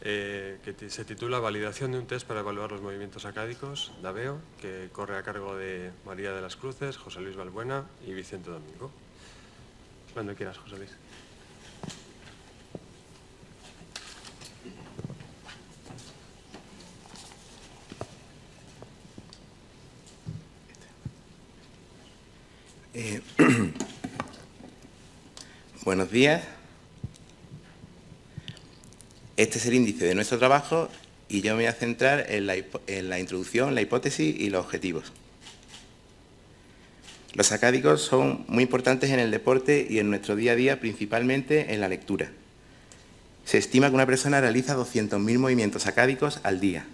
se titula Validación de un test para evaluar los movimientos acádicos, DAVEO, que corre a cargo de María de las Cruces, José Luis Balbuena y Vicente Domingo. Cuando quieras, José Luis. Buenos días. Este es el índice de nuestro trabajo y yo me voy a centrar en la introducción, la hipótesis y los objetivos. Los acádicos son muy importantes en el deporte y en nuestro día a día, principalmente en la lectura. Se estima que una persona realiza 200.000 movimientos acádicos al día.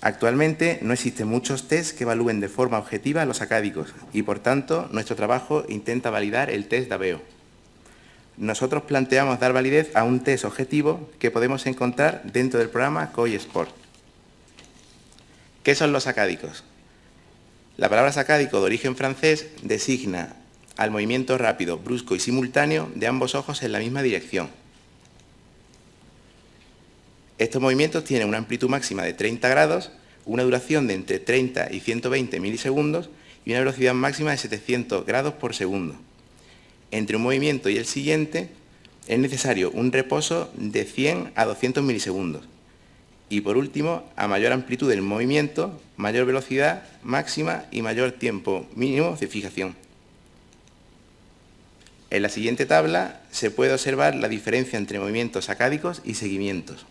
Actualmente no existen muchos test que evalúen de forma objetiva los acádicos y, por tanto, nuestro trabajo intenta validar el test DAVEO. Nosotros planteamos dar validez a un test objetivo que podemos encontrar dentro del programa COI Sport. ¿Qué son los acádicos? La palabra sacádico, de origen francés, designa al movimiento rápido, brusco y simultáneo de ambos ojos en la misma dirección. Estos movimientos tienen una amplitud máxima de 30 grados, una duración de entre 30 y 120 milisegundos y una velocidad máxima de 700 grados por segundo. Entre un movimiento y el siguiente es necesario un reposo de 100 a 200 milisegundos. Y por último, a mayor amplitud del movimiento, mayor velocidad máxima y mayor tiempo mínimo de fijación. En la siguiente tabla se puede observar la diferencia entre movimientos acádicos y seguimientos.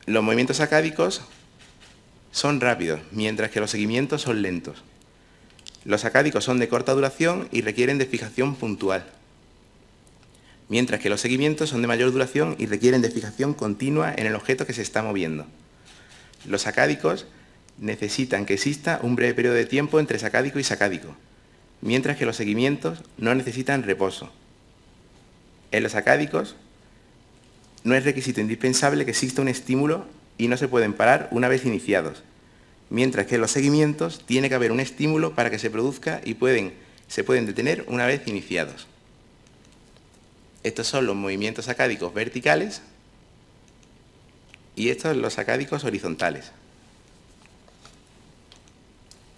Los movimientos acádicos son rápidos, mientras que los seguimientos son lentos. Los acádicos son de corta duración y requieren de fijación puntual, mientras que los seguimientos son de mayor duración y requieren de fijación continua en el objeto que se está moviendo. Los acádicos necesitan que exista un breve periodo de tiempo entre sacádico y sacádico, mientras que los seguimientos no necesitan reposo. En los acádicos no es requisito indispensable que exista un estímulo y no se pueden parar una vez iniciados, mientras que en los seguimientos tiene que haber un estímulo para que se produzca y se pueden detener una vez iniciados. Estos son los movimientos acádicos verticales y estos los acádicos horizontales.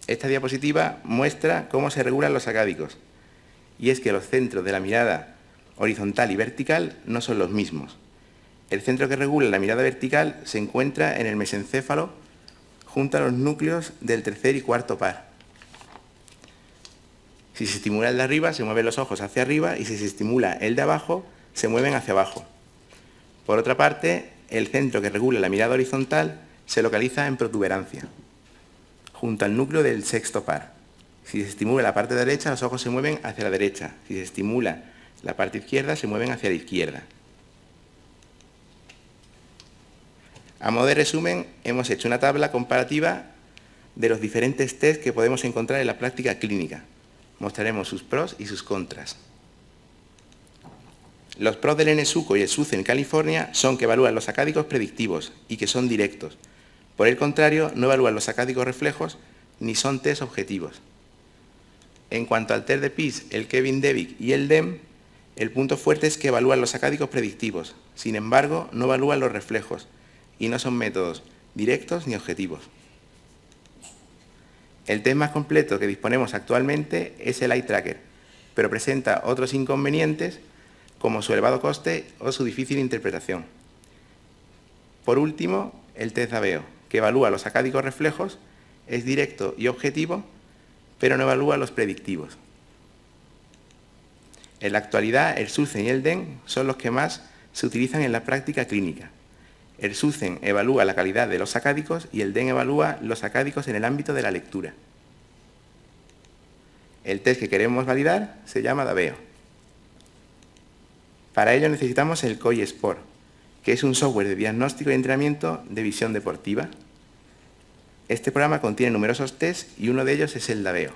Esta diapositiva muestra cómo se regulan los acádicos, y es que los centros de la mirada horizontal y vertical no son los mismos. El centro que regula la mirada vertical se encuentra en el mesencéfalo junto a los núcleos del tercer y cuarto par. Si se estimula el de arriba, se mueven los ojos hacia arriba y si se estimula el de abajo, se mueven hacia abajo. Por otra parte, el centro que regula la mirada horizontal se localiza en protuberancia, junto al núcleo del sexto par. Si se estimula la parte derecha, los ojos se mueven hacia la derecha. Si se estimula la parte izquierda, se mueven hacia la izquierda. A modo de resumen, hemos hecho una tabla comparativa de los diferentes test que podemos encontrar en la práctica clínica. Mostraremos sus pros y sus contras. Los pros del NSUCO y el SUCE en California son que evalúan los acádicos predictivos y que son directos. Por el contrario, no evalúan los acádicos reflejos ni son test objetivos. En cuanto al test de PIS, el Kevin Devic y el DEM, el punto fuerte es que evalúan los acádicos predictivos. Sin embargo, no evalúan los reflejos y no son métodos directos ni objetivos. El test más completo que disponemos actualmente es el Eye Tracker, pero presenta otros inconvenientes como su elevado coste o su difícil interpretación. Por último, el test DAVEO, que evalúa los acádicos reflejos, es directo y objetivo, pero no evalúa los predictivos. En la actualidad, el SUCEN y el DEM son los que más se utilizan en la práctica clínica. El SUCEN evalúa la calidad de los acádicos y el DEM evalúa los acádicos en el ámbito de la lectura. El test que queremos validar se llama DAVEO. Para ello necesitamos el COI Sport, que es un software de diagnóstico y entrenamiento de visión deportiva. Este programa contiene numerosos tests y uno de ellos es el DAVEO.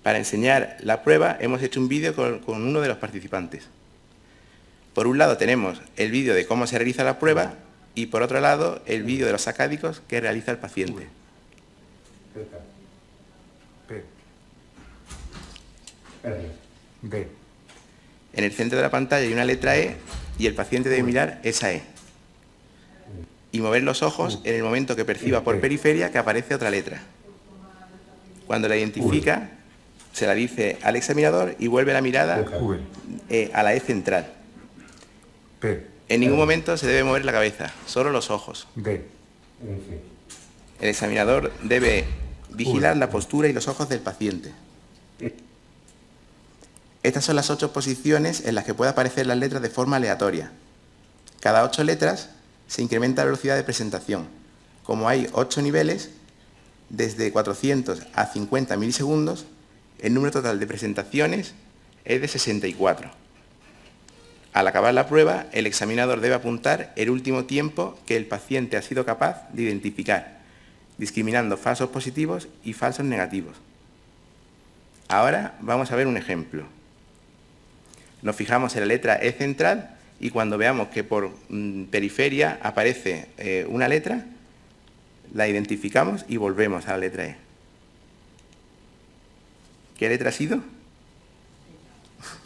Para enseñar la prueba hemos hecho un vídeo con uno de los participantes. Por un lado tenemos el vídeo de cómo se realiza la prueba y por otro lado el vídeo de los acádicos que realiza el paciente. B. En el centro de la pantalla hay una letra E y el paciente debe mirar esa E y mover los ojos en el momento que perciba por periferia que aparece otra letra. Cuando la identifica, se la dice al examinador y vuelve la mirada a la E central. P. En ningún momento se debe mover la cabeza, solo los ojos. D. El examinador debe vigilar la postura y los ojos del paciente. Estas son las 8 posiciones en las que puede aparecer las letras de forma aleatoria. Cada 8 letras se incrementa la velocidad de presentación. Como hay 8 niveles, desde 400 a 50 milisegundos, el número total de presentaciones es de 64. Al acabar la prueba, el examinador debe apuntar el último tiempo que el paciente ha sido capaz de identificar, discriminando falsos positivos y falsos negativos. Ahora vamos a ver un ejemplo. Nos fijamos en la letra E central y cuando veamos que por periferia aparece una letra, la identificamos y volvemos a la letra E. ¿Qué letra ha sido?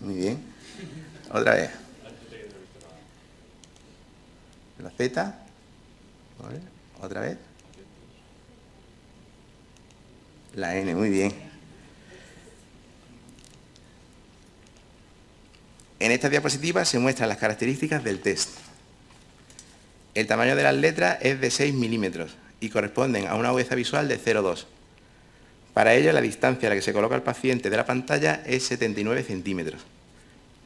Muy bien. Otra vez. La Z. ¿Vale? Otra vez. La N, muy bien. En esta diapositiva se muestran las características del test. El tamaño de las letras es de 6 milímetros y corresponden a una agudeza visual de 0,2. Para ello, la distancia a la que se coloca el paciente de la pantalla es 79 centímetros.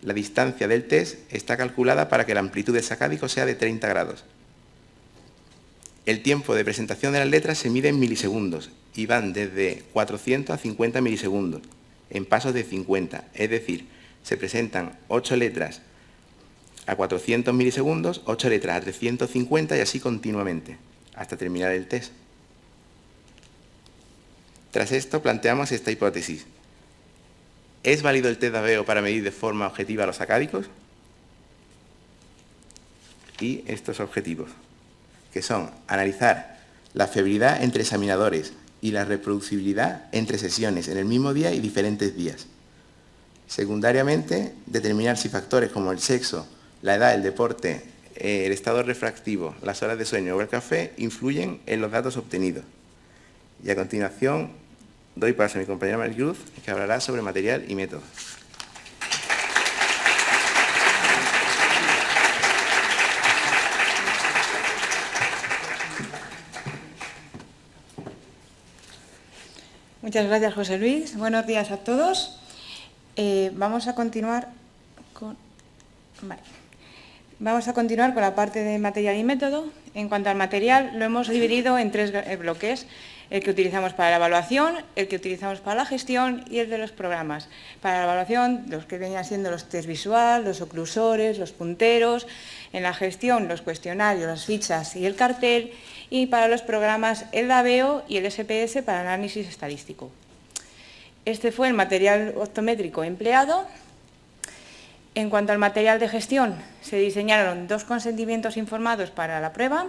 La distancia del test está calculada para que la amplitud del sacádico sea de 30 grados. El tiempo de presentación de las letras se mide en milisegundos y van desde 400 a 50 milisegundos, en pasos de 50, es decir, se presentan 8 letras a 400 milisegundos, 8 letras a 350 y así continuamente, hasta terminar el test. Tras esto planteamos esta hipótesis. ¿Es válido el test de Aveo para medir de forma objetiva los sacádicos? Y estos objetivos, que son analizar la fiabilidad entre examinadores y la reproducibilidad entre sesiones en el mismo día y diferentes días. Secundariamente, determinar si factores como el sexo, la edad, el deporte, el estado refractivo, las horas de sueño o el café influyen en los datos obtenidos. Y a continuación doy paso a mi compañera Maricruz, que hablará sobre material y método. Muchas gracias, José Luis. Buenos días a todos. Vamos a continuar con la parte de material y método. En cuanto al material, lo hemos dividido en 3 bloques. El que utilizamos para la evaluación, el que utilizamos para la gestión y el de los programas. Para la evaluación, los que venían siendo los test visual, los oclusores, los punteros. En la gestión, los cuestionarios, las fichas y el cartel. Y para los programas, el Aveo y el SPS para análisis estadístico. Este fue el material optométrico empleado. En cuanto al material de gestión, se diseñaron 2 consentimientos informados para la prueba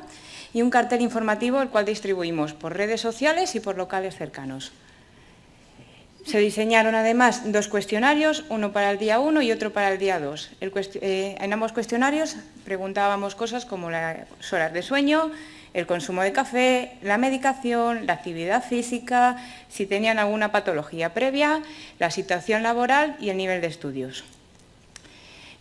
y un cartel informativo, el cual distribuimos por redes sociales y por locales cercanos. Se diseñaron además 2 cuestionarios, uno para el día 1 y otro para el día 2. En ambos cuestionarios preguntábamos cosas como las horas de sueño, el consumo de café, la medicación, la actividad física, si tenían alguna patología previa, la situación laboral y el nivel de estudios.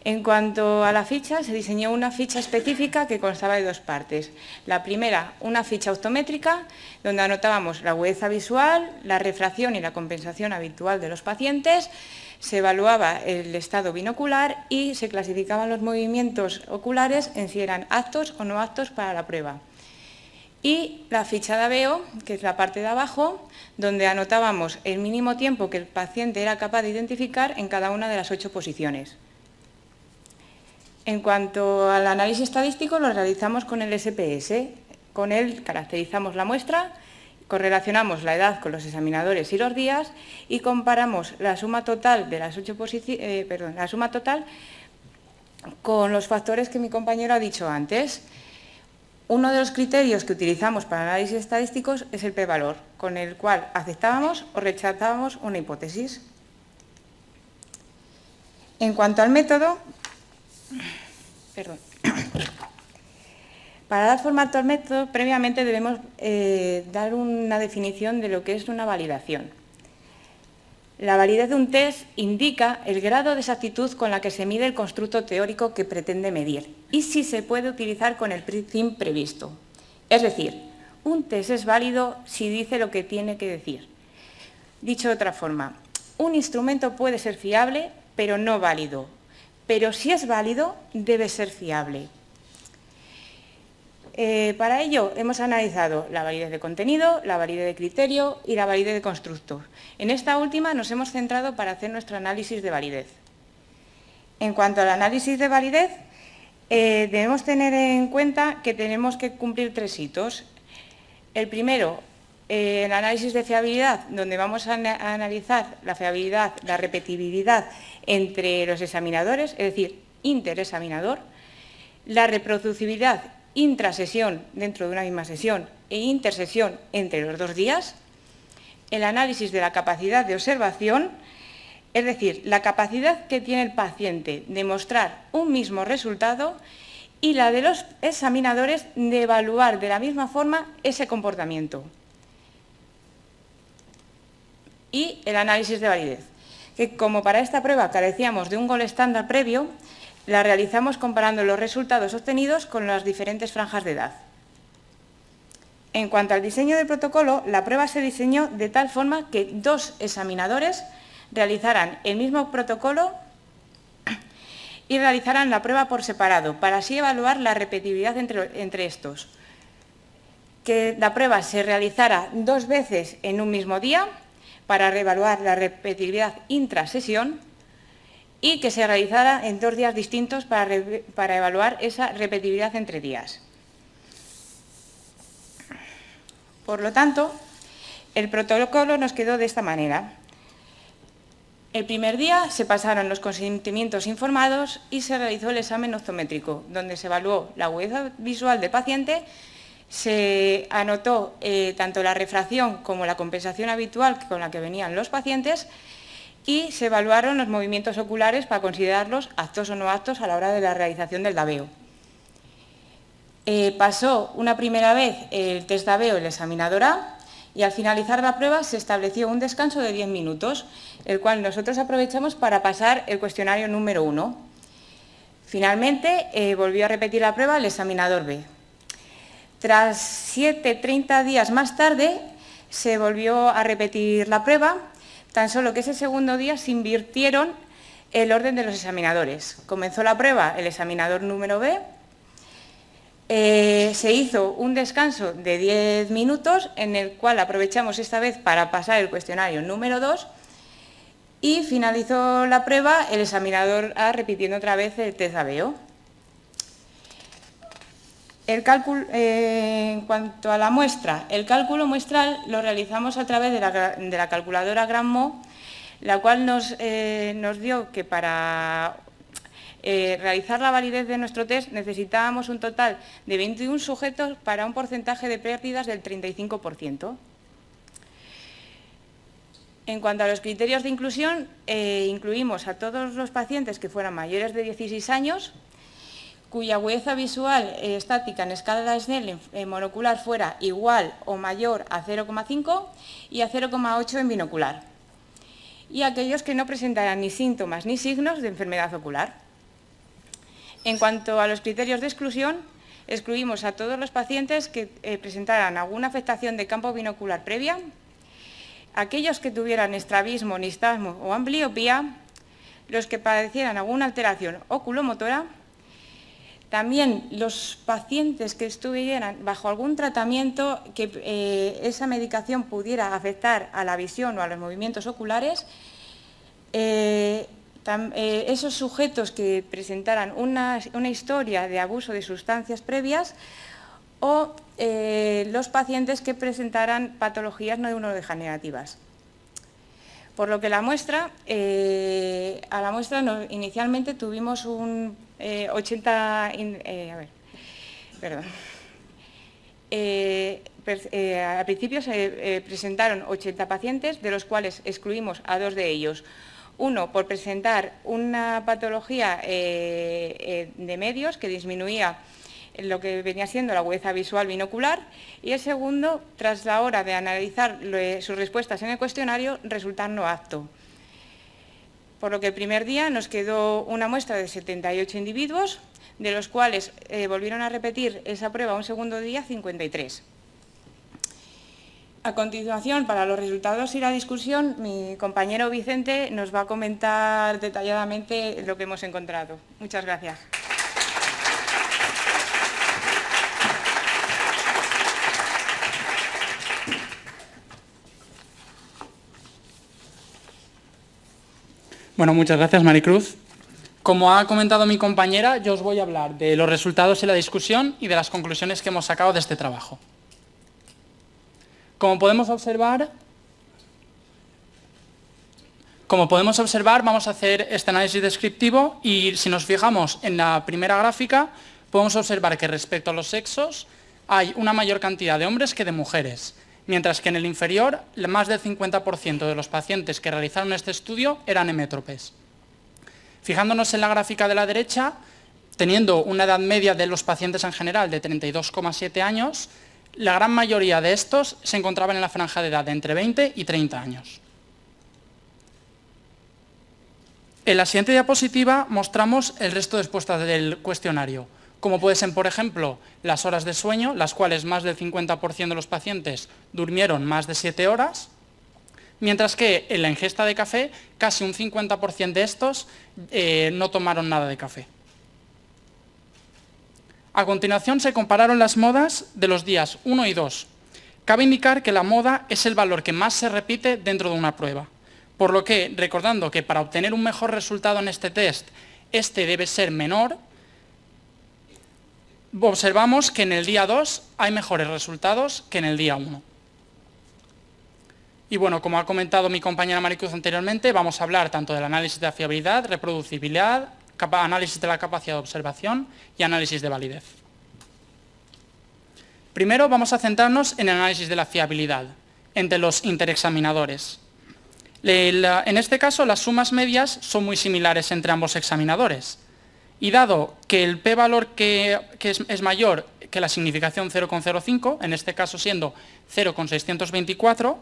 En cuanto a la ficha, se diseñó una ficha específica que constaba de 2 partes. La primera, una ficha optométrica, donde anotábamos la agudeza visual, la refracción y la compensación habitual de los pacientes, se evaluaba el estado binocular y se clasificaban los movimientos oculares en si eran aptos o no aptos para la prueba. Y la ficha de Aveo, que es la parte de abajo, donde anotábamos el mínimo tiempo que el paciente era capaz de identificar en cada una de las 8 posiciones. En cuanto al análisis estadístico, lo realizamos con el SPS. Con él caracterizamos la muestra, correlacionamos la edad con los examinadores y los días y comparamos la suma total de las 8 posiciones, la suma total con los factores que mi compañero ha dicho antes. Uno de los criterios que utilizamos para análisis estadísticos es el p-valor, con el cual aceptábamos o rechazábamos una hipótesis. En cuanto al método, para dar formato al método, previamente debemos dar una definición de lo que es una validación. La validez de un test indica el grado de exactitud con la que se mide el constructo teórico que pretende medir y si se puede utilizar con el fin previsto. Es decir, un test es válido si dice lo que tiene que decir. Dicho de otra forma, un instrumento puede ser fiable, pero no válido. Pero si es válido, debe ser fiable. Para ello hemos analizado la validez de contenido, la validez de criterio y la validez de constructo. En esta última nos hemos centrado para hacer nuestro análisis de validez. En cuanto al análisis de validez, debemos tener en cuenta que tenemos que cumplir 3 hitos. El primero, el análisis de fiabilidad, donde vamos a analizar la fiabilidad, la repetibilidad entre los examinadores, es decir, interexaminador, la reproducibilidad intrasesión dentro de una misma sesión e intersesión entre los 2 días, el análisis de la capacidad de observación, es decir, la capacidad que tiene el paciente de mostrar un mismo resultado y la de los examinadores de evaluar de la misma forma ese comportamiento. Y el análisis de validez, que como para esta prueba carecíamos de un gol estándar previo, la realizamos comparando los resultados obtenidos con las diferentes franjas de edad. En cuanto al diseño del protocolo, la prueba se diseñó de tal forma que 2 examinadores realizaran el mismo protocolo y realizaran la prueba por separado, para así evaluar la repetibilidad entre estos. Que la prueba se realizara 2 veces en un mismo día, para reevaluar la repetibilidad intrasesión, y que se realizara en 2 días distintos para evaluar esa repetibilidad entre días. Por lo tanto, el protocolo nos quedó de esta manera. El primer día se pasaron los consentimientos informados y se realizó el examen optométrico, donde se evaluó la agudeza visual del paciente, se anotó tanto la refracción como la compensación habitual con la que venían los pacientes y se evaluaron los movimientos oculares para considerarlos aptos o no aptos a la hora de la realización del DAVEO. Pasó una primera vez el test DAVEO el examinador A y al finalizar la prueba se estableció un descanso de 10 minutos, el cual nosotros aprovechamos para pasar el cuestionario número 1. Finalmente volvió a repetir la prueba el examinador B. Tras 30 días más tarde se volvió a repetir la prueba, tan solo que ese segundo día se invirtieron el orden de los examinadores. Comenzó la prueba el examinador número B, se hizo un descanso de 10 minutos en el cual aprovechamos esta vez para pasar el cuestionario número 2 y finalizó la prueba el examinador A repitiendo otra vez el test DAVEO. En cuanto a la muestra, el cálculo muestral lo realizamos a través de la calculadora GranMo, la cual nos dio que para realizar la validez de nuestro test necesitábamos un total de 21 sujetos para un porcentaje de pérdidas del 35%. En cuanto a los criterios de inclusión, incluimos a todos los pacientes que fueran mayores de 16 años, cuya agudeza visual estática en escala de Snellen monocular fuera igual o mayor a 0,5 y a 0,8 en binocular, y aquellos que no presentaran ni síntomas ni signos de enfermedad ocular. En cuanto a los criterios de exclusión, excluimos a todos los pacientes que presentaran alguna afectación de campo binocular previa, aquellos que tuvieran estrabismo, nistagmo o ambliopía, los que padecieran alguna alteración oculomotora, también los pacientes que estuvieran bajo algún tratamiento que esa medicación pudiera afectar a la visión o a los movimientos oculares, esos sujetos que presentaran una historia de abuso de sustancias previas o los pacientes que presentaran patologías neurodegenerativas. Por lo que la muestra, inicialmente tuvimos un 80... al principio se presentaron 80 pacientes, de los cuales excluimos a 2 de ellos. Uno, por presentar una patología de medios que disminuía lo que venía siendo la agudeza visual binocular, y el segundo, tras la hora de analizar sus respuestas en el cuestionario, resultar no apto. Por lo que el primer día nos quedó una muestra de 78 individuos, de los cuales volvieron a repetir esa prueba un segundo día 53. A continuación, para los resultados y la discusión, mi compañero Vicente nos va a comentar detalladamente lo que hemos encontrado. Muchas gracias. Bueno, muchas gracias, Maricruz. Como ha comentado mi compañera, yo os voy a hablar de los resultados y la discusión y de las conclusiones que hemos sacado de este trabajo. Como podemos observar, vamos a hacer este análisis descriptivo y si nos fijamos en la primera gráfica, podemos observar que respecto a los sexos hay una mayor cantidad de hombres que de mujeres, mientras que en el inferior, más del 50% de los pacientes que realizaron este estudio eran hemétropes. Fijándonos en la gráfica de la derecha, teniendo una edad media de los pacientes en general de 32,7 años, la gran mayoría de estos se encontraban en la franja de edad de entre 20 y 30 años. En la siguiente diapositiva mostramos el resto de respuestas del cuestionario, como puede ser, por ejemplo, las horas de sueño, las cuales más del 50% de los pacientes durmieron más de 7 horas, mientras que en la ingesta de café casi un 50% de estos no tomaron nada de café. A continuación se compararon las modas de los días 1 y 2. Cabe indicar que la moda es el valor que más se repite dentro de una prueba, por lo que, recordando que para obtener un mejor resultado en este test, este debe ser menor, observamos que en el día 2 hay mejores resultados que en el día 1. Y bueno, como ha comentado mi compañera Maricruz anteriormente, vamos a hablar tanto del análisis de la fiabilidad, reproducibilidad, análisis de la capacidad de observación y análisis de validez. Primero vamos a centrarnos en el análisis de la fiabilidad entre los interexaminadores. En este caso, las sumas medias son muy similares entre ambos examinadores. Y dado que el p-valor que es mayor que la significación 0,05, en este caso siendo 0,624,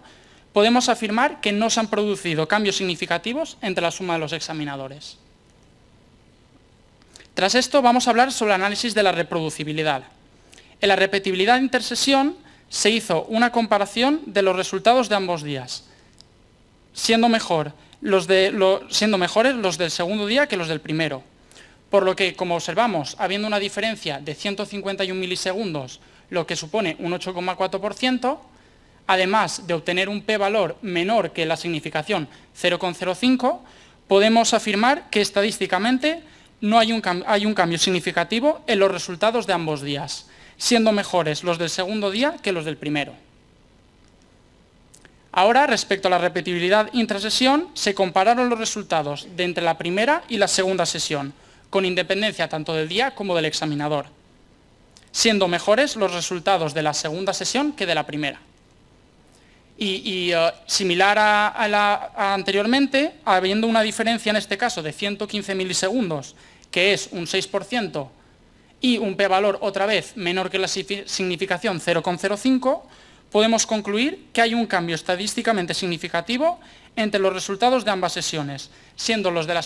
podemos afirmar que no se han producido cambios significativos entre la suma de los examinadores. Tras esto vamos a hablar sobre el análisis de la reproducibilidad. En la repetibilidad de intersesión se hizo una comparación de los resultados de ambos días, siendo mejores los del segundo día que los del primero. Por lo que, como observamos, habiendo una diferencia de 151 milisegundos, lo que supone un 8,4%, además de obtener un p-valor menor que la significación 0,05, podemos afirmar que estadísticamente no hay un cambio significativo en los resultados de ambos días, siendo mejores los del segundo día que los del primero. Ahora, respecto a la repetibilidad intrasesión, se compararon los resultados de entre la primera y la segunda sesión, con independencia tanto del día como del examinador, siendo mejores los resultados de la segunda sesión que de la primera. Similar a anteriormente, habiendo una diferencia en este caso de 115 milisegundos, que es un 6%, y un p-valor otra vez menor que la significación 0,05, podemos concluir que hay un cambio estadísticamente significativo entre los resultados de ambas sesiones, siendo los de la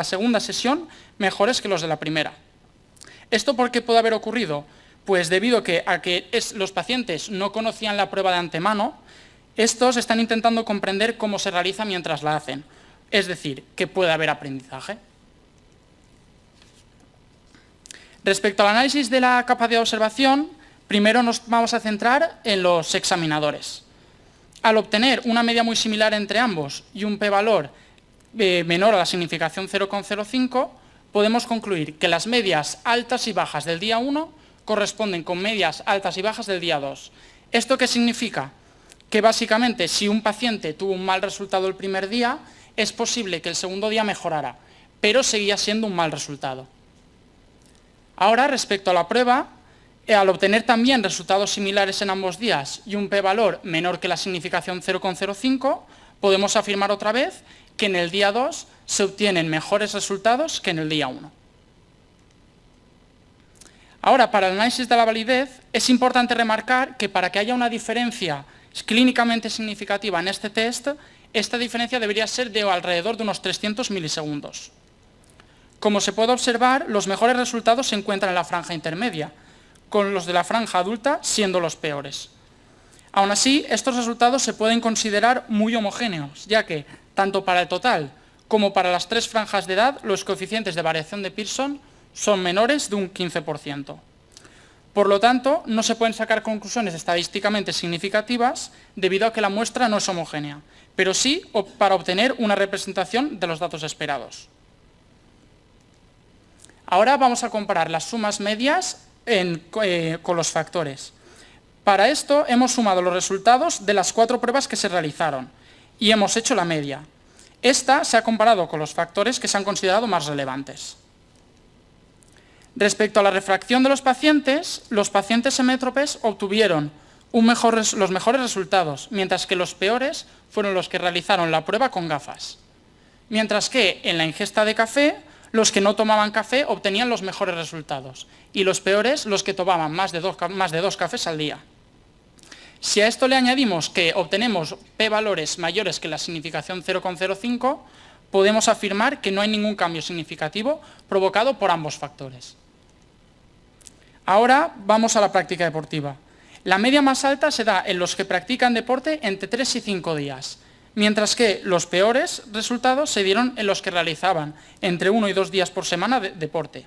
segunda sesión mejores que los de la primera. ¿Esto por qué puede haber ocurrido? Pues debido a que los pacientes no conocían la prueba de antemano, estos están intentando comprender cómo se realiza mientras la hacen, es decir, que puede haber aprendizaje. Respecto al análisis de la capacidad de observación, primero nos vamos a centrar en los examinadores. Al obtener una media muy similar entre ambos y un p-valor menor a la significación 0,05, podemos concluir que las medias altas y bajas del día 1 corresponden con medias altas y bajas del día 2. ¿Esto qué significa? Que básicamente si un paciente tuvo un mal resultado el primer día, es posible que el segundo día mejorara, pero seguía siendo un mal resultado. Ahora, respecto a la prueba, al obtener también resultados similares en ambos días y un p-valor menor que la significación 0,05, podemos afirmar otra vez que en el día 2 se obtienen mejores resultados que en el día 1. Ahora, para el análisis de la validez, es importante remarcar que para que haya una diferencia clínicamente significativa en este test, esta diferencia debería ser de alrededor de unos 300 milisegundos. Como se puede observar, los mejores resultados se encuentran en la franja intermedia, con los de la franja adulta siendo los peores. Aún así, estos resultados se pueden considerar muy homogéneos, ya que, tanto para el total como para las 3 franjas de edad, los coeficientes de variación de Pearson son menores de un 15%. Por lo tanto, no se pueden sacar conclusiones estadísticamente significativas debido a que la muestra no es homogénea, pero sí para obtener una representación de los datos esperados. Ahora vamos a comparar las sumas medias con los factores. Para esto hemos sumado los resultados de las 4 pruebas que se realizaron y hemos hecho la media. Esta se ha comparado con los factores que se han considerado más relevantes. Respecto a la refracción de los pacientes semétropes obtuvieron los mejores resultados, mientras que los peores fueron los que realizaron la prueba con gafas. Mientras que en la ingesta de café, los que no tomaban café obtenían los mejores resultados y los peores los que tomaban más de 2 cafés al día. Si a esto le añadimos que obtenemos p-valores mayores que la significación 0,05, podemos afirmar que no hay ningún cambio significativo provocado por ambos factores. Ahora vamos a la práctica deportiva. La media más alta se da en los que practican deporte entre 3 y 5 días, mientras que los peores resultados se dieron en los que realizaban entre 1 y 2 días por semana de deporte.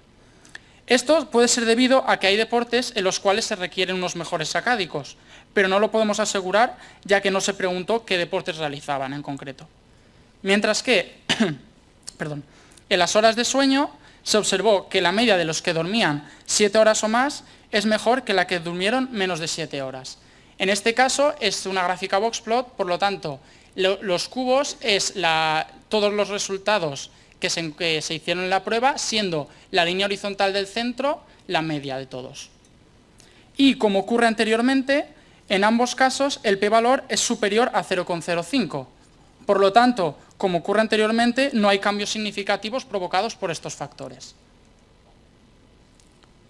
Esto puede ser debido a que hay deportes en los cuales se requieren unos mejores sacádicos, pero no lo podemos asegurar ya que no se preguntó qué deportes realizaban en concreto. Mientras que en las horas de sueño se observó que la media de los que dormían 7 horas o más es mejor que la que durmieron menos de 7 horas. En este caso es una gráfica boxplot, por lo tanto, los cubos es todos los resultados que se hicieron en la prueba, siendo la línea horizontal del centro la media de todos. Y como ocurre anteriormente, en ambos casos el p-valor es superior a 0,05. Por lo tanto, como ocurre anteriormente, no hay cambios significativos provocados por estos factores.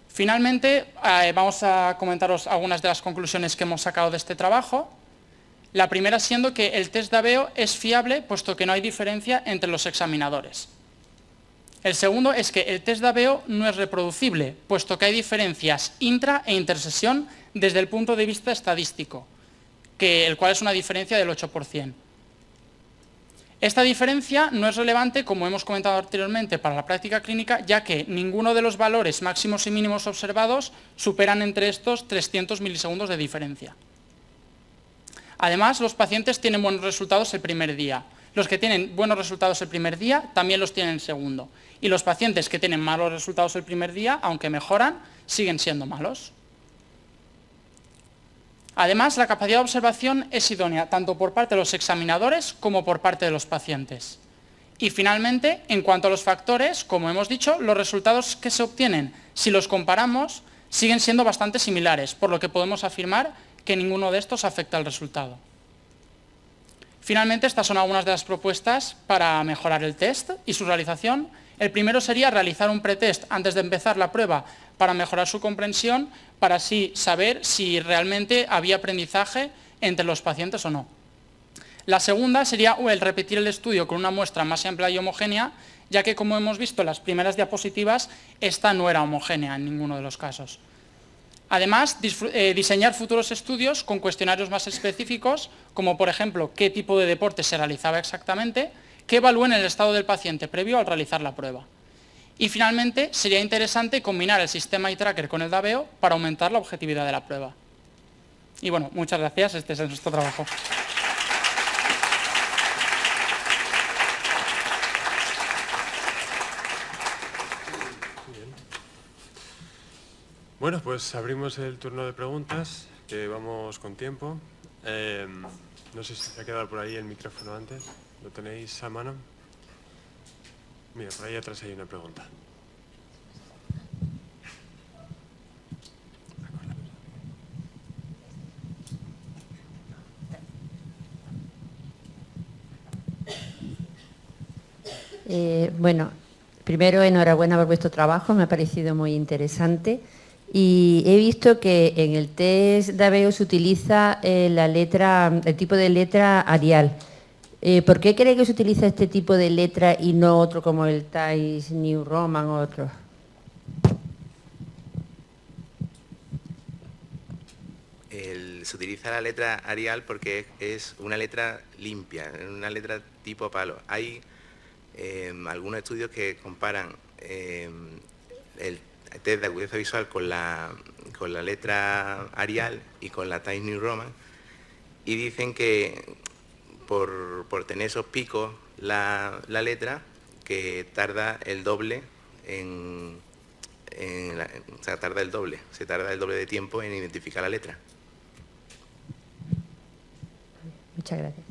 Finalmente, vamos a comentaros algunas de las conclusiones que hemos sacado de este trabajo. La primera siendo que el test de Aveo es fiable, puesto que no hay diferencia entre los examinadores. El segundo es que el test de Aveo no es reproducible, puesto que hay diferencias intra e intersesión desde el punto de vista estadístico, el cual es una diferencia del 8%. Esta diferencia no es relevante, como hemos comentado anteriormente, para la práctica clínica, ya que ninguno de los valores máximos y mínimos observados superan entre estos 300 milisegundos de diferencia. Además, los pacientes tienen buenos resultados el primer día. Los que tienen buenos resultados el primer día también los tienen el segundo. Y los pacientes que tienen malos resultados el primer día, aunque mejoran, siguen siendo malos. Además, la capacidad de observación es idónea tanto por parte de los examinadores como por parte de los pacientes. Y finalmente, en cuanto a los factores, como hemos dicho, los resultados que se obtienen, si los comparamos, siguen siendo bastante similares, por lo que podemos afirmar que ninguno de estos afecta al resultado. Finalmente, estas son algunas de las propuestas para mejorar el test y su realización. El primero sería realizar un pretest antes de empezar la prueba para mejorar su comprensión, para así saber si realmente había aprendizaje entre los pacientes o no. La segunda sería el repetir el estudio con una muestra más amplia y homogénea, ya que, como hemos visto en las primeras diapositivas, esta no era homogénea en ninguno de los casos. Además, diseñar futuros estudios con cuestionarios más específicos, como por ejemplo, qué tipo de deporte se realizaba exactamente, que evalúen el estado del paciente previo al realizar la prueba. Y finalmente, sería interesante combinar el sistema iTracker con el de Aveo para aumentar la objetividad de la prueba. Y bueno, muchas gracias, este es nuestro trabajo. Bueno, pues abrimos el turno de preguntas, que vamos con tiempo. No sé si se ha quedado por ahí el micrófono antes. ¿Lo tenéis a mano? Mira, por ahí atrás hay una pregunta. Bueno, primero enhorabuena por vuestro trabajo, me ha parecido muy interesante. Y he visto que en el test de ABEO se utiliza el tipo de letra Arial. ¿Por qué cree que se utiliza este tipo de letra y no otro como el Times New Roman o otro? Se utiliza la letra Arial porque es una letra limpia, una letra tipo palo. Hay algunos estudios que comparan el test de agudeza visual con la letra Arial y con la Times New Roman, y dicen que por tener esos picos la letra, que tarda el doble se tarda el doble de tiempo en identificar la letra. Muchas gracias.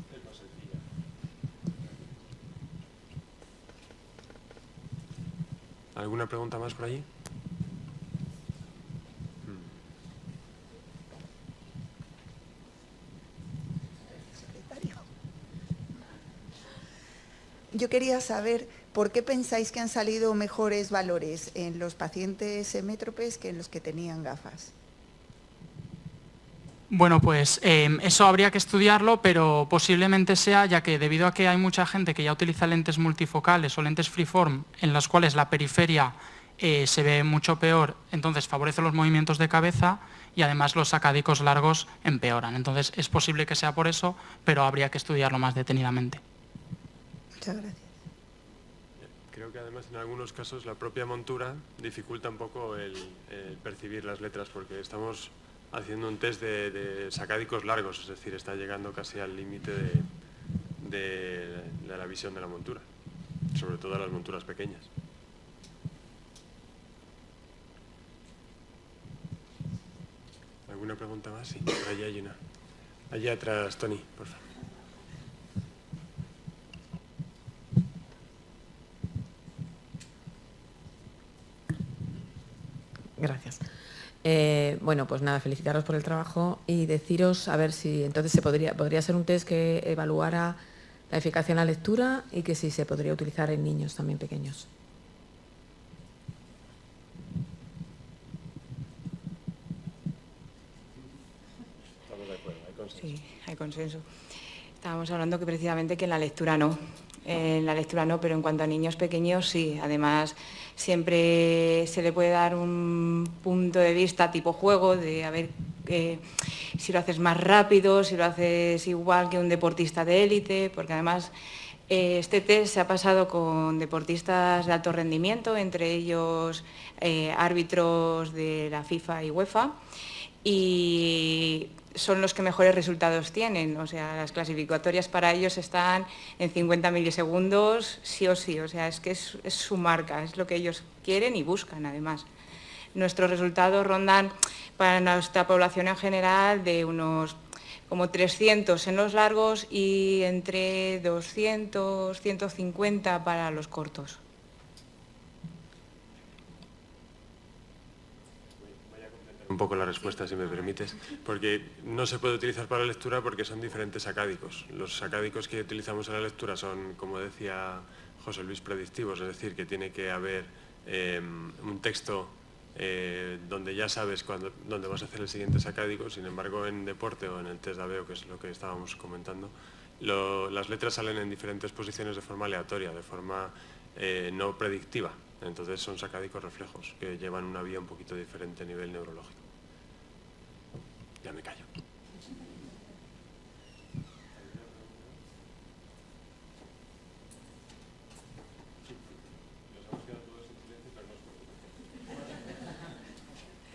¿Alguna pregunta más por allí? Yo quería saber por qué pensáis que han salido mejores valores en los pacientes hemétropes que en los que tenían gafas. Bueno, pues eso habría que estudiarlo, pero posiblemente sea, ya que debido a que hay mucha gente que ya utiliza lentes multifocales o lentes freeform, en las cuales la periferia se ve mucho peor, entonces favorece los movimientos de cabeza y además los sacádicos largos empeoran. Entonces es posible que sea por eso, pero habría que estudiarlo más detenidamente. Muchas gracias. Creo que además en algunos casos la propia montura dificulta un poco el percibir las letras, porque estamos haciendo un test de sacádicos largos, es decir, está llegando casi al límite de la visión de la montura, sobre todo las monturas pequeñas. ¿Alguna pregunta más? Sí, por allá hay una. Allá atrás, Tony, por favor. Gracias. Bueno, pues nada, felicitaros por el trabajo y deciros a ver si entonces podría ser un test que evaluara la eficacia en la lectura y que si se podría utilizar en niños también pequeños. Estamos de acuerdo, hay consenso. Sí, hay consenso. Estábamos hablando que precisamente que en la lectura no. En la lectura no, pero en cuanto a niños pequeños sí. Además, siempre se le puede dar un punto de vista tipo juego, de a ver si lo haces más rápido, si lo haces igual que un deportista de élite, porque además este test se ha pasado con deportistas de alto rendimiento, entre ellos árbitros de la FIFA y UEFA, y son los que mejores resultados tienen, o sea, las clasificatorias para ellos están en 50 milisegundos, sí o sí, o sea, es que es su marca, es lo que ellos quieren y buscan además. Nuestros resultados rondan para nuestra población en general de unos como 300 en los largos y entre 200, 150 para los cortos. Un poco la respuesta, si me permites, porque no se puede utilizar para la lectura porque son diferentes sacádicos. Los sacádicos que utilizamos en la lectura son, como decía José Luis, predictivos, es decir, que tiene que haber un texto donde ya sabes dónde vas a hacer el siguiente sacádico. Sin embargo, en deporte o en el test de ABEO, que es lo que estábamos comentando, las letras salen en diferentes posiciones de forma aleatoria, de forma no predictiva. Entonces son sacádicos reflejos que llevan una vía un poquito diferente a nivel neurológico. Ya me callo.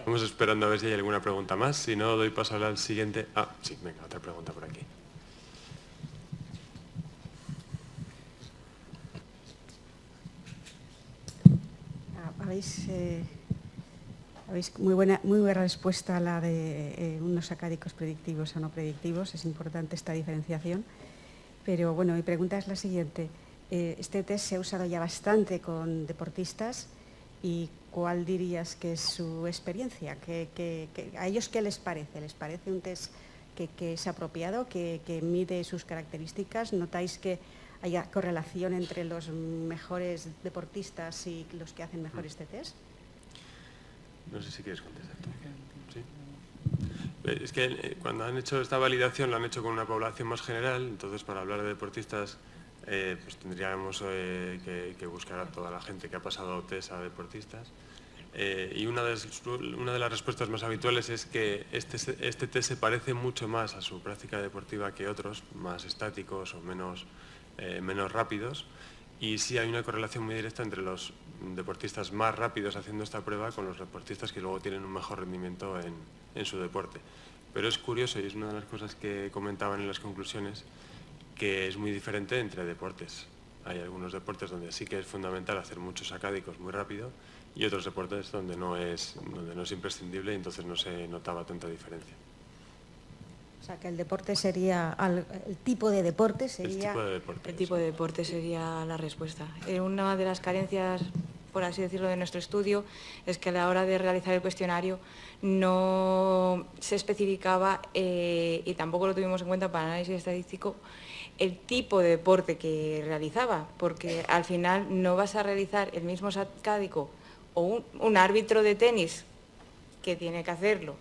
Estamos esperando a ver si hay alguna pregunta más. Si no, doy paso al siguiente. Ah, sí, venga, otra pregunta por aquí. Habéis muy buena respuesta a la de unos sacádicos predictivos o no predictivos. Es importante esta diferenciación. Pero bueno, mi pregunta es la siguiente. Este test se ha usado ya bastante con deportistas y ¿cuál dirías que es su experiencia? ¿A ellos qué les parece? ¿Les parece un test que es apropiado, que mide sus características? ¿Notáis que haya correlación entre los mejores deportistas y los que hacen mejor este test? No sé si quieres contestar tú. ¿Sí? Es que cuando han hecho esta validación lo han hecho con una población más general, entonces para hablar de deportistas pues tendríamos que buscar a toda la gente que ha pasado test a deportistas. Y una de las respuestas más habituales es que este test se parece mucho más a su práctica deportiva que otros, más estáticos o menos rápidos, y sí hay una correlación muy directa entre los deportistas más rápidos haciendo esta prueba con los deportistas que luego tienen un mejor rendimiento en su deporte. Pero es curioso, y es una de las cosas que comentaban en las conclusiones, que es muy diferente entre deportes. Hay algunos deportes donde sí que es fundamental hacer muchos sacádicos muy rápido y otros deportes donde no es imprescindible y entonces no se notaba tanta diferencia. O sea, que el deporte sería, el tipo de deporte sería... El tipo de deporte sería la respuesta. Una de las carencias, por así decirlo, de nuestro estudio es que a la hora de realizar el cuestionario no se especificaba, y tampoco lo tuvimos en cuenta para el análisis estadístico, el tipo de deporte que realizaba, porque al final no vas a realizar el mismo sacádico o un árbitro de tenis que tiene que hacerlo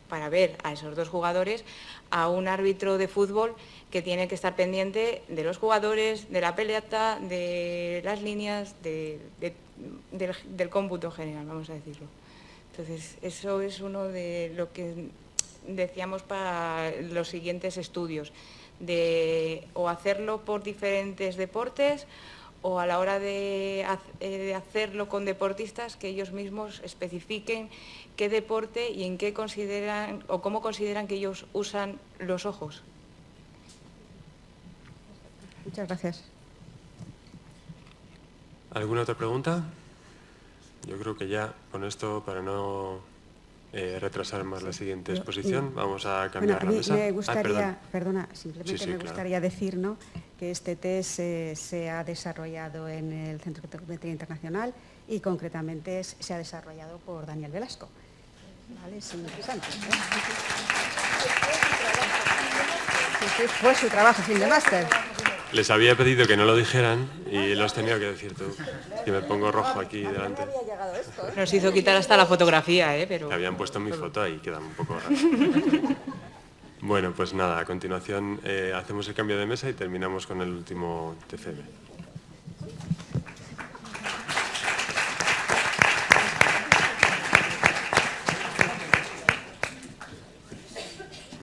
para ver a esos dos jugadores, a un árbitro de fútbol que tiene que estar pendiente de los jugadores, de la pelota, de las líneas, del cómputo general, vamos a decirlo. Entonces, eso es uno de lo que decíamos para los siguientes estudios, de o hacerlo por diferentes deportes o a la hora de hacerlo con deportistas que ellos mismos especifiquen qué deporte y en qué consideran o cómo consideran que ellos usan los ojos. Muchas gracias. ¿Alguna otra pregunta? Yo creo que ya con esto, para no retrasar más la siguiente exposición, vamos a cambiar la mesa. Me gustaría, perdona, simplemente Sí, me claro. gustaría decir, ¿no?, que este test se ha desarrollado en el Centro de Psicometría Internacional y concretamente se ha desarrollado por Daniel Velasco. ¿Vale? Es interesante, ¿no? Sí, fue su trabajo fin de máster. Les había pedido que no lo dijeran y lo has tenido que decir tú. Y me pongo rojo aquí delante. Nos hizo quitar hasta la fotografía, pero... Te habían puesto mi foto ahí, queda un poco raro. Bueno, pues nada, a continuación hacemos el cambio de mesa y terminamos con el último TFM.